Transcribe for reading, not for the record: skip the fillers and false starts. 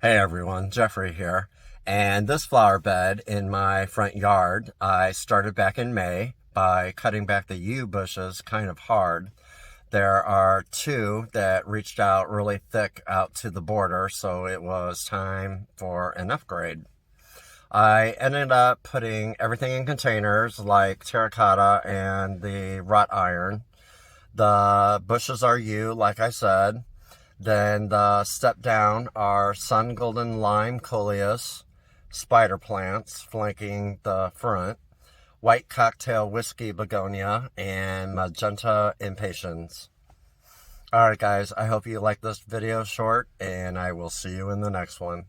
Hey everyone, Jeffrey here. And this flower bed in my front yard, I started back in May by cutting back the yew bushes kind of hard. There are two that reached out really thick out to the border, so it was time for an upgrade. I ended up putting everything in containers like terracotta and the wrought iron. The bushes are yew, like I said. Then the step down are sun golden lime coleus, spider plants flanking the front, white cocktail whiskey begonia, and magenta impatiens. Alright guys, I hope you like this video short, and I will see you in the next one.